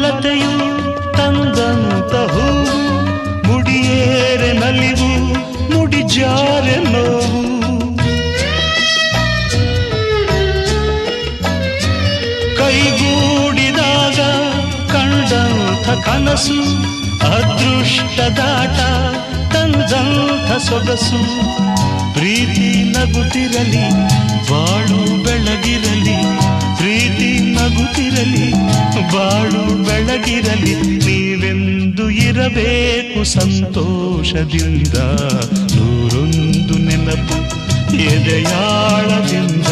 ಮಲತೆಯು ತಂದಂತ ಹೂವು, ಮುಡಿಯೇರೆ ನಲಿವು ಮುಡಿಜಾರೆ ನೋವು. ಕೈಗೂಡಿದಾಗ ಕಂಡಂಥ ಕನಸು, ಅದೃಷ್ಟದಾಟ ತಂದಂಥ ಸೊಗಸು. ಪ್ರೀತಿ ನಗುತ್ತಿರಲಿ ಬಾಳು ಬೆಳಗಿರಲಿ, ಪ್ರೀತಿ ನಗುತ್ತಿರಲಿ ಬಾಳು ಬೆಳಗಿರಲಿ. ನೀವೆಂದು ಇರಬೇಕು ಸಂತೋಷದಿಂದ, ನೂರೊಂದು ನೆನಪು ಎದೆಯಾಳದಿಂದ.